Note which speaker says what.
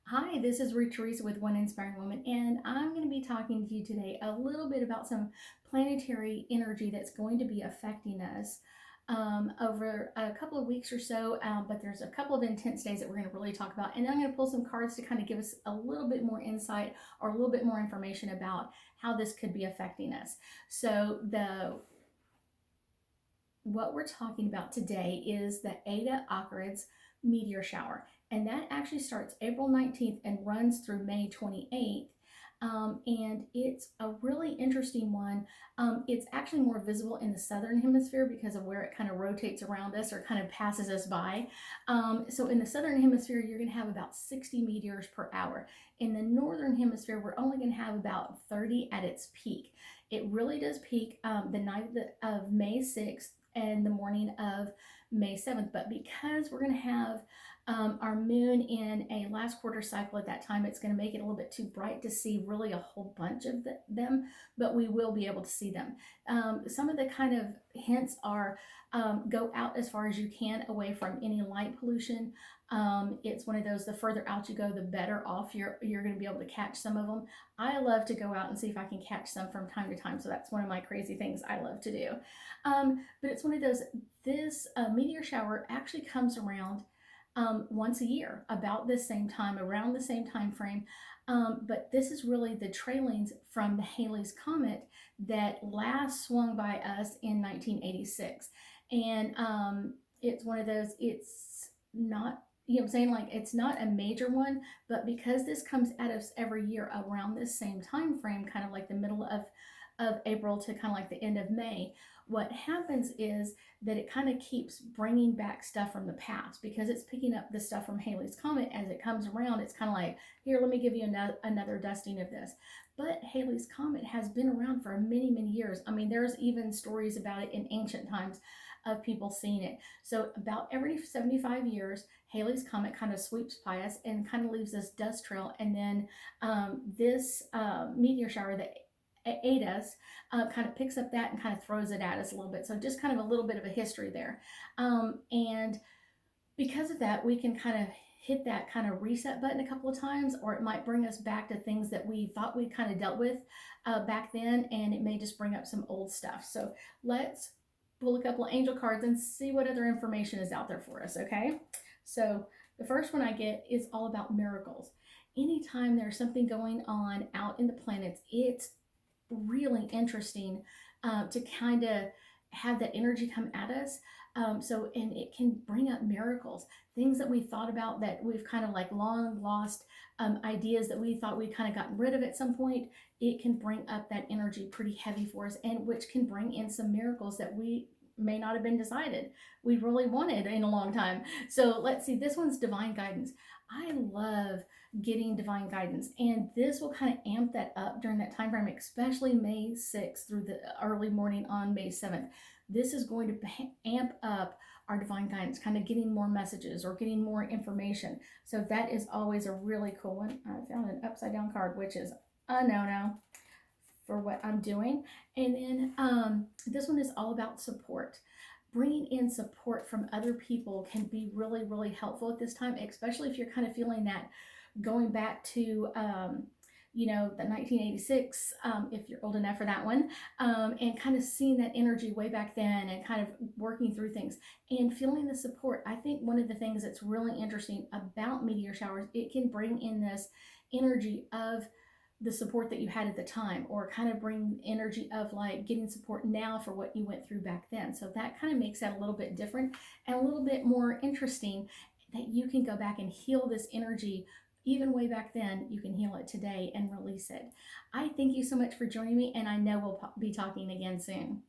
Speaker 1: Hi, this is Ruth Theresa with One Inspiring Woman, and I'm going to be talking to you today a little bit about some planetary energy that's going to be affecting us over a couple of weeks or so. But there's a couple of intense days that we're going to really talk about, and then I'm going to pull some cards to kind of give us a little bit more insight or a little bit more information about how this could be affecting us. So what we're talking about today is the Eta Aquarids Meteor Shower, and that actually starts April 19th and runs through May 28th. And it's a really interesting one. It's actually more visible in the Southern Hemisphere because of where it kind of rotates around us or kind of passes us by. So in the Southern Hemisphere, you're going to have about 60 meteors per hour. In the Northern Hemisphere, we're only going to have about 30 at its peak. It really does peak the night of May 6th and the morning of May 7th. But because we're going to have our moon in a last quarter cycle at that time, it's going to make it a little bit too bright to see really a whole bunch of them, but we will be able to see them. Some of the kind of hints are go out as far as you can away from any light pollution. It's one of those, the further out you go, the better off you're going to be able to catch some of them. I love to go out and see if I can catch some from time to time, so that's one of my crazy things I love to do. But it's one of those, this meteor shower actually comes around once a year, about this same time, around the same time frame. But this is really the trailings from the Halley's Comet that last swung by us in 1986. And it's one of those, it's not, you know what I'm saying? Like, it's not a major one, but because this comes at us every year around this same time frame, kind of like the middle of April to kind of like the end of May, what happens is that it kind of keeps bringing back stuff from the past because it's picking up the stuff from Halley's Comet as it comes around. It's kind of like, here, let me give you another dusting of this. But Halley's Comet has been around for many, many years. I mean, there's even stories about it in ancient times of people seeing it. So about every 75 years, Halley's Comet kind of sweeps by us and kind of leaves this dust trail. And then this meteor shower that Ada's kind of picks up that and kind of throws it at us a little bit. So just kind of a little bit of a history there. And because of that, we can kind of hit that kind of reset button a couple of times, or it might bring us back to things that we thought we kind of dealt with back then, and it may just bring up some old stuff. So let's pull a couple of angel cards and see what other information is out there for us, okay? So the first one I get is all about miracles. Anytime there's something going on out in the planets, it's really interesting to kind of have that energy come at us. And it can bring up miracles, things that we thought about that we've kind of like long lost, ideas that we thought we'd kind of gotten rid of at some point. It can bring up that energy pretty heavy for us, and which can bring in some miracles that we may not have been decided we really wanted in a long time. So let's see, this one's divine guidance. I love getting divine guidance, and this will kind of amp that up during that time frame, especially May 6th through the early morning on May 7th. This is going to amp up our divine guidance, kind of getting more messages or getting more information. So that is always a really cool one. I found an upside down card, which is a no-no for what I'm doing. And then this one is all about support. Bringing in support from other people can be really, really helpful at this time, especially if you're kind of feeling that going back to, the 1986, if you're old enough for that one, and kind of seeing that energy way back then and kind of working through things and feeling the support. I think one of the things that's really interesting about meteor showers, it can bring in this energy of the support that you had at the time, or kind of bring energy of like getting support now for what you went through back then. So that kind of makes that a little bit different and a little bit more interesting, that you can go back and heal this energy even way back then. You can heal it today and release it. I thank you so much for joining me, and I know we'll be talking again soon.